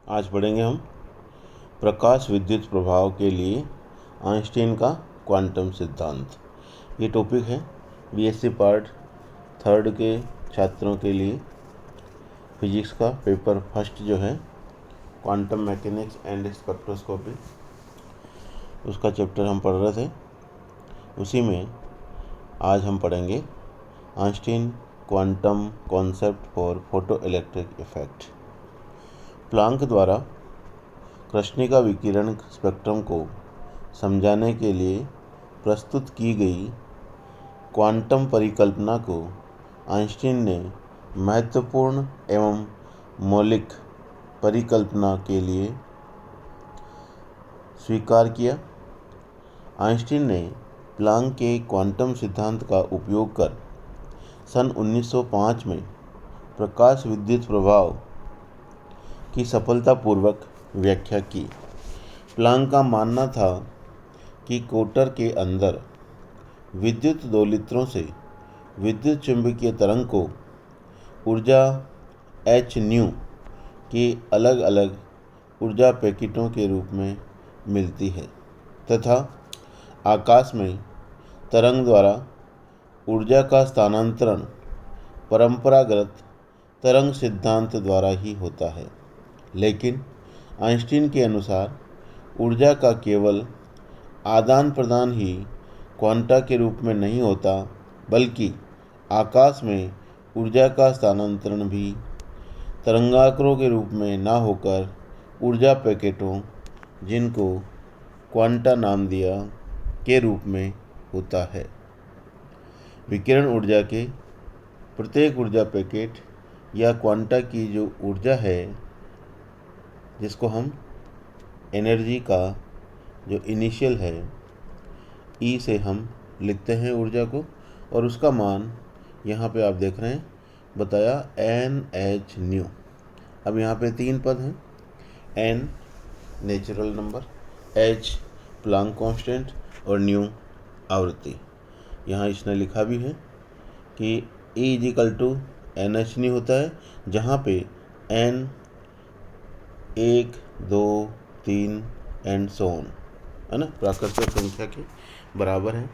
आज पढ़ेंगे हम प्रकाश विद्युत प्रभाव के लिए आइंस्टीन का क्वांटम सिद्धांत। ये टॉपिक है बीएससी पार्ट 3 के छात्रों के लिए। फिजिक्स का पेपर फर्स्ट जो है क्वांटम मैकेनिक्स एंड स्पेक्ट्रोस्कोपी, उसका चैप्टर हम पढ़ रहे थे। उसी में आज हम पढ़ेंगे Einstein quantum concept for photo electric effect. Planck द्वारा कृष्णिका विकिरण स्पेक्ट्रम को समझाने के लिए प्रस्तुत की गई क्वांटम परिकल्पना को आइंस्टीन ने महत्वपूर्ण एवं मौलिक परिकल्पना के लिए स्वीकार किया। आइंस्टीन ने प्लांक के क्वांटम सिद्धांत का उपयोग कर सन 1905 में प्रकाश विद्युत प्रभाव की सफलतापूर्वक व्याख्या की। प्लांक का मानना था कि कोटर के अंदर विद्युत दोलित्रों से विद्युत चुंबकीय तरंग को ऊर्जा h न्यू के अलग अलग ऊर्जा पैकेटों के रूप में मिलती है तथा आकाश में तरंग द्वारा ऊर्जा का स्थानांतरण परंपरागत तरंग सिद्धांत द्वारा ही होता है। लेकिन आइंस्टीन के अनुसार ऊर्जा का केवल आदान प्रदान ही क्वांटा के रूप में नहीं होता, बल्कि आकाश में ऊर्जा का स्थानांतरण भी तरंगाकारों के रूप में ना होकर ऊर्जा पैकेटों, जिनको क्वांटा नाम दिया, के रूप में होता है। विकिरण ऊर्जा के प्रत्येक ऊर्जा पैकेट या क्वांटा की जो ऊर्जा है, जिसको हम एनर्जी का जो इनिशियल है ई से हम लिखते हैं ऊर्जा को, और उसका मान यहाँ पे आप देख रहे हैं बताया NH न्यू। अब यहाँ पे 3 पद हैं, N natural number, H Planck constant और न्यू आवृत्ति। यहाँ इसने लिखा भी है कि E = NH न्यू होता है, जहाँ पे N 1, 2, 3 एंड सो ऑन है ना, प्राकृतिक संख्या के बराबर है,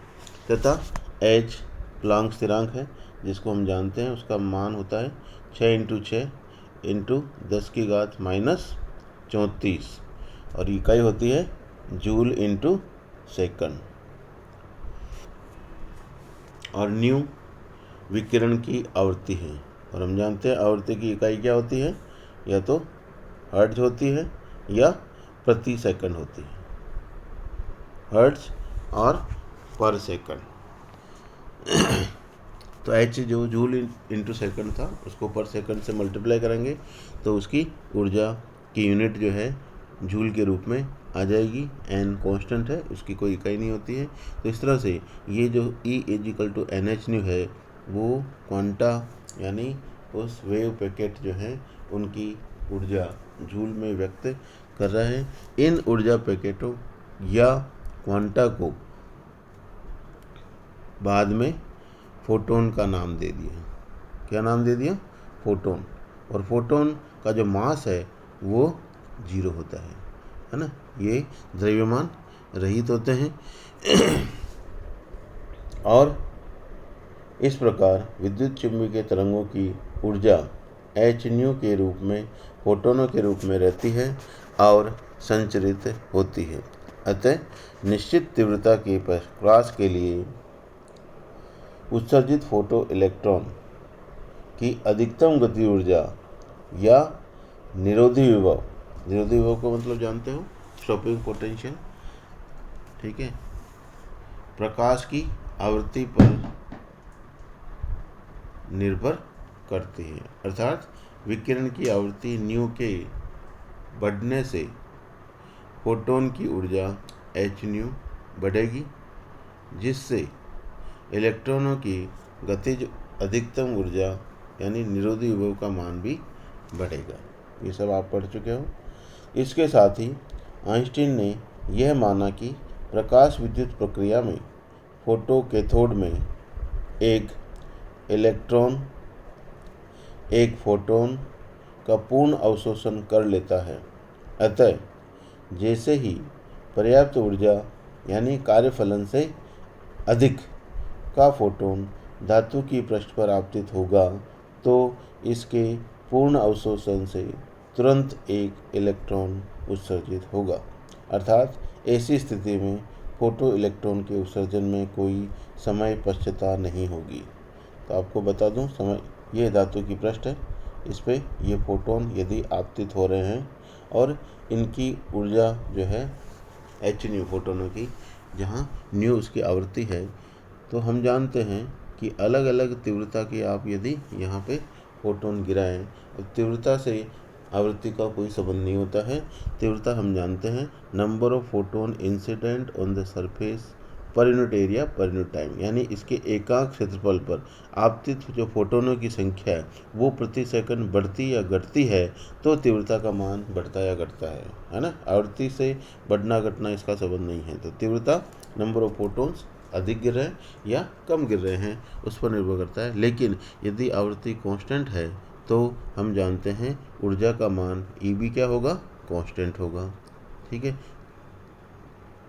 तथा H प्लांक स्थिरांक है, जिसको हम जानते हैं उसका मान होता है 6 × 10⁻³ और इकाई होती है जूल × सेकंड। और न्यू विकिरण की आवृत्ति है, और हम जानते हैं आवृत्ति की इकाई क्या होती है, या तो हर्ट्ज होती है या प्रति सेकंड होती है, हर्ट्ज और पर सेकंड। तो H जो जूल × सेकंड था, उसको पर सेकंड से मल्टीप्लाई करेंगे तो उसकी ऊर्जा की यूनिट जो है जूल के रूप में आ जाएगी। N कांस्टेंट है, उसकी कोई इकाई नहीं होती है। तो इस तरह से ये जो E = NH न्यू है, वो क्वांटा यानी उस वेव पैकेट जो है उनकी ऊर्जा जूल में व्यक्त कर रहा है। इन ऊर्जा पैकेटों या क्वांटा को बाद में फोटोन का नाम दे दिया। क्या नाम दे दिया? फोटोन। और फोटोन का जो मास है वो 0 होता है ना, ये द्रव्यमान रहित होते हैं। और इस प्रकार विद्युत चुंबकीय तरंगों की ऊर्जा h न्यू के रूप में फोटोनों के रूप में रहती है और संचरित होती है। अतः निश्चित तीव्रता के प्रकाश के लिए उत्सर्जित फोटो इलेक्ट्रॉन की अधिकतम गति ऊर्जा या निरोधी विभव, निरोधी विभव को मतलब जानते हो, स्टॉपिंग पोटेंशियल, ठीक है, प्रकाश की आवृत्ति पर निर्भर करती है। अर्थात विकिरण की आवृत्ति न्यू के बढ़ने से फोटोन की ऊर्जा h न्यू बढ़ेगी, जिससे इलेक्ट्रॉनों की गतिज अधिकतम ऊर्जा यानी निरोधी विभव का मान भी बढ़ेगा। ये सब आप पढ़ चुके हो। इसके साथ ही आइंस्टीन ने यह माना कि प्रकाश विद्युत प्रक्रिया में फोटो कैथोड में एक इलेक्ट्रॉन एक फोटोन का पूर्ण अवशोषण कर लेता है अतः जैसे ही पर्याप्त ऊर्जा यानी कार्यफलन से अधिक का फोटोन धातु की पृष्ठ पर आपतित होगा तो इसके पूर्ण अवशोषण से तुरंत एक इलेक्ट्रॉन उत्सर्जित होगा। अर्थात ऐसी स्थिति में फोटो इलेक्ट्रॉन के उत्सर्जन में कोई समय पश्चाता नहीं होगी। तो आपको बता दूं, समय ये धातु की पृष्ठ है, इस पे ये फोटोन यदि आपतित हो रहे हैं और इनकी ऊर्जा जो है एच न्यू फोटोनों की, जहाँ न्यू उसकी आवृत्ति है, तो हम जानते हैं कि अलग अलग तीव्रता की आप यदि यहाँ पे फोटोन गिराएं, तीव्रता से आवृत्ति का कोई संबंध नहीं होता है। तीव्रता हम जानते हैं number of photon incident on the surface per unit area per unit time, यानी इसके एकांक क्षेत्रफल पर आपतित जो फोटोनों की संख्या है वो प्रति सेकंड बढ़ती या घटती है तो तीव्रता का मान बढ़ता या घटता है ना। आवृत्ति से बढ़ना घटना इसका संबंध नहीं है। तो तीव्रता नंबर ऑफ फोटोन्स अधिक गिर रहे हैं या कम गिर रहे हैं उस पर निर्भर करता है। लेकिन यदि आवृत्ति कांस्टेंट है तो हम जानते हैं ऊर्जा का मान Eb क्या होगा, कांस्टेंट होगा। ठीक है,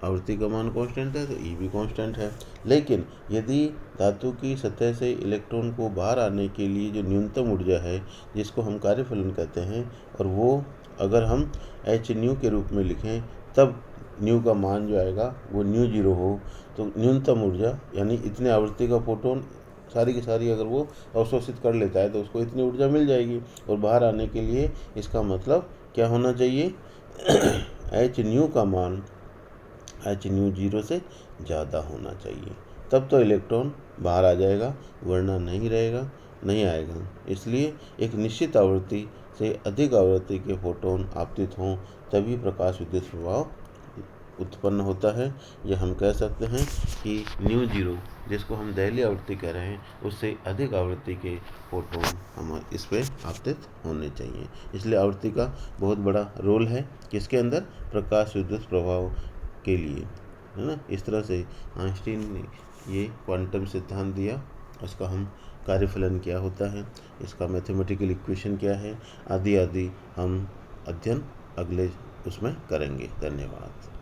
आवृत्ति का मान कांस्टेंट है तो Eb कांस्टेंट है। लेकिन यदि धातु की सतह से इलेक्ट्रॉन को बाहर आने के लिए जो न्यूनतम ऊर्जा है जिसको हम कार्यफलन कहते हैं, और वो अगर हम एच न्यू के रूप में लिखें तब न्यू का मान जो आएगा वो न्यू जीरो हो, तो न्यूनतम ऊर्जा यानी इतने आवृत्ति का फोटोन सारी की सारी अगर वो अवशोषित कर लेता है तो उसको इतनी ऊर्जा मिल जाएगी। और बाहर आने के लिए इसका मतलब क्या होना चाहिए एच न्यू का मान एच न्यू जीरो से ज़्यादा होना चाहिए, तब तो इलेक्ट्रॉन बाहर आ जाएगा, वरना नहीं आएगा। इसलिए एक निश्चित आवृत्ति से अधिक आवृत्ति के फोटोन आपतित हों तभी प्रकाश विद्युत प्रभाव उत्पन्न होता है। यह हम कह सकते हैं कि न्यू जीरो, जिसको हम दहलीय आवृत्ति कह रहे हैं, उससे अधिक आवृत्ति के फोटोन हम इस पे आपतित होने चाहिए। इसलिए आवृत्ति का बहुत बड़ा रोल है किसके अंदर, प्रकाश विद्युत प्रभाव के लिए, है ना। इस तरह से आइंस्टीन ने ये क्वांटम सिद्धांत दिया, उसका हम कार्यफलन क्या होता है, इसका मैथमेटिकल इक्वेशन क्या है, आदि आदि हम अध्ययन अगले उसमें करेंगे। धन्यवाद।